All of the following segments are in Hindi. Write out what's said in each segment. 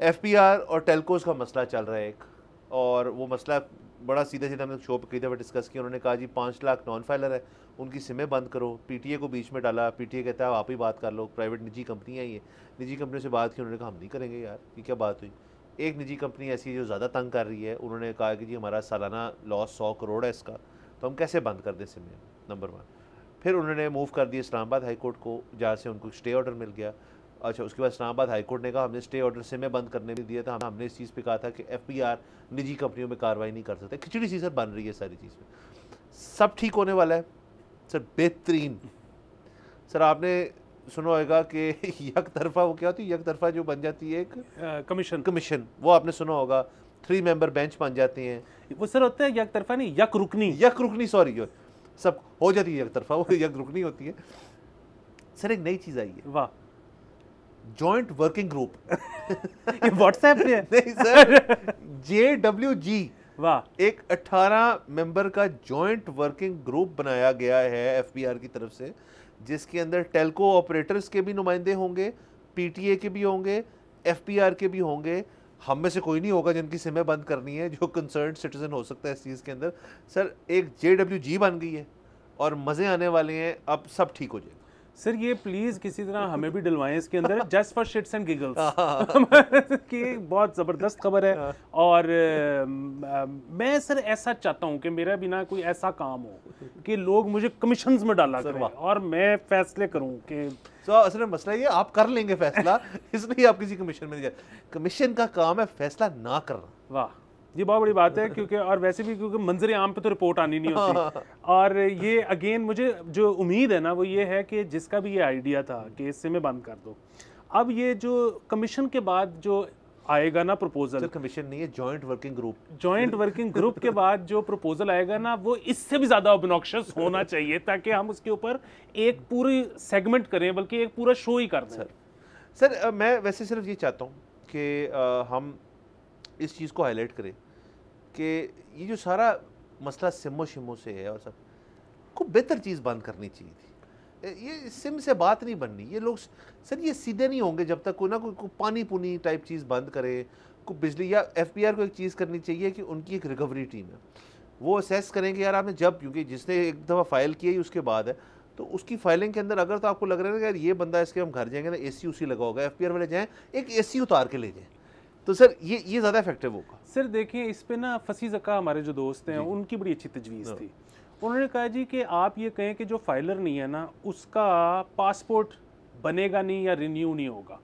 एफपीआर और टेलकोस का मसला चल रहा है एक, और वो मसला बड़ा सीधा सीधा हमने शो पर कई दफ़ा डिस्कस किया। उन्होंने कहा जी 5 लाख नॉन फाइलर है, उनकी सिमें बंद करो। पीटीए को बीच में डाला, पीटीए कहता है आप ही बात कर लो, प्राइवेट निजी कंपनी है ये। निजी कंपनियों से बात की, उन्होंने कहा हम नहीं करेंगे यार, ये क्या बात हुई। एक निजी कंपनी ऐसी है जो ज़्यादा तंग कर रही है, उन्होंने कहा कि जी हमारा सालाना लॉस 100 करोड़ है इसका, तो हम कैसे बंद कर दें सिमें, नंबर 1। फिर उन्होंने मूव कर दिया इस्लामाबाद हाई कोर्ट को, जहाँ से उनको स्टे ऑर्डर मिल गया। अच्छा, उसके बाद इस्लामाबाद हाई कोर्ट ने कहा हमने स्टे ऑर्डर सिमें बंद करने दिया था, हमने इस चीज़ पे कहा था कि एफपीआर निजी कंपनियों में कार्रवाई नहीं कर सकते। खिचड़ी सी सर बन रही है सारी चीज़ में। सब ठीक होने वाला है सर, बेहतरीन। सर आपने सुना होगा कि यक तरफा, वो क्या होती है यक तरफा जो बन जाती है एक कमीशन, वो आपने सुना होगा। 3 मेंबर बेंच बन जाते हैं। वो सर होता है यक तरफा नहीं, यक रुकनी सॉरी, सब हो जाती है यक तरफा, वो यक रुकनी होती है। सर एक नई चीज़ आई है, वाह, जॉइंट वर्किंग ग्रुप। व्हाट्सएप पे है? नहीं सर, JWG, वाह, एक 18 मेंबर का जॉइंट वर्किंग ग्रुप बनाया गया है एफपीआर की तरफ से, जिसके अंदर टेलको ऑपरेटर्स के भी नुमाइंदे होंगे, पीटीए के भी होंगे, एफपीआर के भी होंगे। हम में से कोई नहीं होगा जिनकी सिमें बंद करनी है, जो कंसर्न सिटीजन हो सकता है इस चीज़ के अंदर। सर एक JWG बन गई है और मज़े आने वाले हैं, अब सब ठीक हो जाएगा। सर ये प्लीज किसी तरह हमें भी डलवाएं इसके अंदर, just for sheets and giggles, कि बहुत ज़बरदस्त खबर है। और मैं सर ऐसा चाहता हूँ कि मेरा भी ना कोई ऐसा काम हो कि लोग मुझे कमीशंस में डाला करें और मैं फैसले करूँ कि असल में मसला ये आप कर लेंगे फैसला, इसलिए आप किसी कमीशन में नहीं जाए। कमीशन का काम है फैसला ना करना। वाह, ये बहुत बड़ी बात है, क्योंकि और वैसे भी क्योंकि मंजर आम पे तो रिपोर्ट आनी नहीं होती। और ये अगेन मुझे जो उम्मीद है ना वो ये है कि जिसका भी ये आइडिया था कि इससे मैं बंद कर दो, अब ये जो कमीशन के बाद जो आएगा ना प्रपोजल, कमीशन नहीं है, जॉइंट वर्किंग ग्रुप के बाद जो प्रपोजल आएगा ना वो इससे भी ज़्यादा ऑब्नॉक्शियस होना चाहिए, ताकि हम उसके ऊपर एक पूरी सेगमेंट करें, बल्कि एक पूरा शो ही कर दें। सर मैं वैसे सिर्फ ये चाहता हूँ कि हम इस चीज़ को हाईलाइट करें कि ये जो सारा मसला सिमो शिमो से है और सब को बेहतर चीज़ बंद करनी चाहिए थी। ये सिम से बात नहीं बननी, ये लोग सर ये सीधे नहीं होंगे जब तक कोई ना कोई पानी पुनी टाइप चीज़ बंद करे, को बिजली या एफपीआर को एक चीज़ करनी चाहिए कि उनकी एक रिकवरी टीम है, वो असेस करेंगे यार आपने जब, क्योंकि जिसने एक दफ़ा फाइल किया ही उसके बाद है, तो उसकी फाइलिंग के अंदर अगर तो आपको लग रहा है कि यार ये बंदा इसके हम घर जाएंगे ना AC उसी लगा होगा, एफपीआर वाले जाएँ एक AC उतार के ले जाएँ, तो सर ये ज़्यादा इफेक्टिव होगा। सर देखिए इस पे ना फसी ज़का हमारे जो दोस्त हैं उनकी बड़ी अच्छी तजवीज़ थी। उन्होंने कहा जी कि आप ये कहें कि जो फाइलर नहीं है ना उसका पासपोर्ट बनेगा नहीं या रिन्यू नहीं होगा।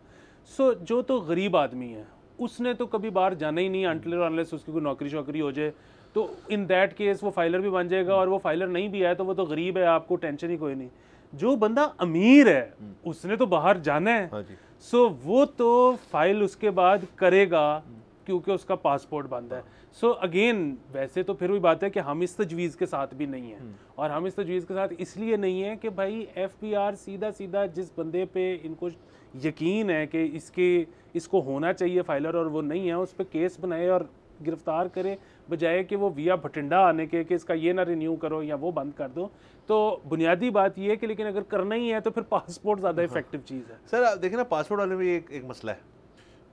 सो जो तो गरीब आदमी है उसने तो कभी बाहर जाना ही नहीं अनलेस उसकी कोई नौकरी शौकरी हो जाए, तो इन दैट केस वो फाइलर भी बन जाएगा, और वो फाइलर नहीं भी है तो वो तो गरीब है, आपको टेंशन ही कोई नहीं। जो बंदा अमीर है उसने तो बाहर जाना है, सो वो तो फाइल उसके बाद करेगा क्योंकि उसका पासपोर्ट बंद है। सो अगेन वैसे तो फिर वही बात है कि हम इस तजवीज़ के साथ भी नहीं हैं, और हम इस तजवीज़ के साथ इसलिए नहीं है कि भाई एफपीआर सीधा सीधा जिस बंदे पे इनको यकीन है कि इसको होना चाहिए फाइलर और वो नहीं है, उस पर केस बनाए और गिरफ्तार करे, बजाय कि वो विया भटिंडा आने के कि इसका ये ना रिन्यू करो या वो बंद कर दो। तो बुनियादी बात ये है कि लेकिन अगर करना ही है तो फिर पासपोर्ट ज़्यादा इफेक्टिव चीज़ है। सर आप देखें ना, पासपोर्ट वाले में एक मसला है,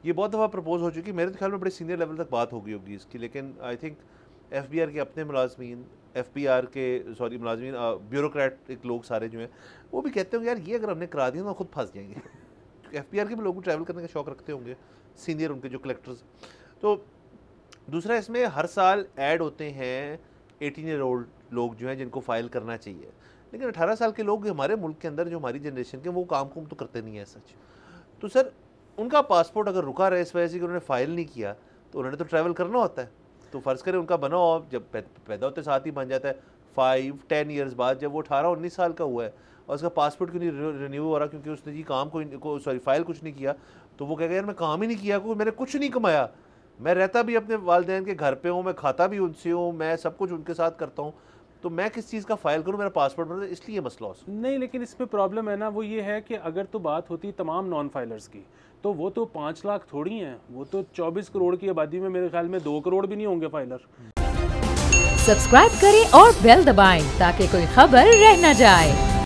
ये बहुत दफ़ा प्रपोज हो चुकी, मेरे ख्याल में बड़े सीनियर लेवल तक बात हो गई होगी इसकी, लेकिन आई थिंक एफबीआर के अपने मुलाजमीन, एफपीआर के सॉरी मुलाजमीन ब्यूरोक्रेटिक लोग सारे जो हैं वो भी कहते होंगे यार ये अगर हमने करा दिया तो खुद फंस जाएंगे। एफपीआर के भी लोग ट्रैवल करने का शौक रखते होंगे, सीनियर उनके जो कलेक्टर्स। तो दूसरा इसमें हर साल ऐड होते हैं 18 ईयर ओल्ड लोग जो हैं जिनको फ़ाइल करना चाहिए, लेकिन 18 साल के लोग हमारे मुल्क के अंदर जो हमारी जनरेशन के वो काम तो करते नहीं है सच। तो सर उनका पासपोर्ट अगर रुका रहे इस वजह से कि उन्होंने फ़ाइल नहीं किया, तो उन्होंने तो ट्रैवल करना होता है, तो फ़र्ज़ करें उनका बना हो, जब पैदा होते साथ ही बन जाता है 5-10 ईयर्स बाद, जब वो 18-19 साल का हुआ है और उसका पासपोर्ट क्यों नहीं रिन्यू हो रहा, क्योंकि उसने जी काम को सॉरी फाइल कुछ नहीं किया, तो वो कहेगा यार मैं काम ही नहीं किया, कोई मैंने कुछ नहीं कमाया, मैं रहता भी अपने वालिदैन के घर पे हूँ, मैं खाता भी उनसे हूँ, मैं सब कुछ उनके साथ करता हूँ, तो मैं किस चीज़ का फाइल करूँ, मेरा पासपोर्ट बना, इसलिए मसला हो नहीं। लेकिन इसमें प्रॉब्लम है ना, वो ये है कि अगर तो बात होती तमाम नॉन फाइलर्स की, तो वो तो 5 लाख थोड़ी हैं, वो तो 24 करोड़ की आबादी में मेरे ख्याल में 2 करोड़ भी नहीं होंगे फाइलर। सब्सक्राइब करें और बेल दबाएं ताकि कोई खबर रह न जाए।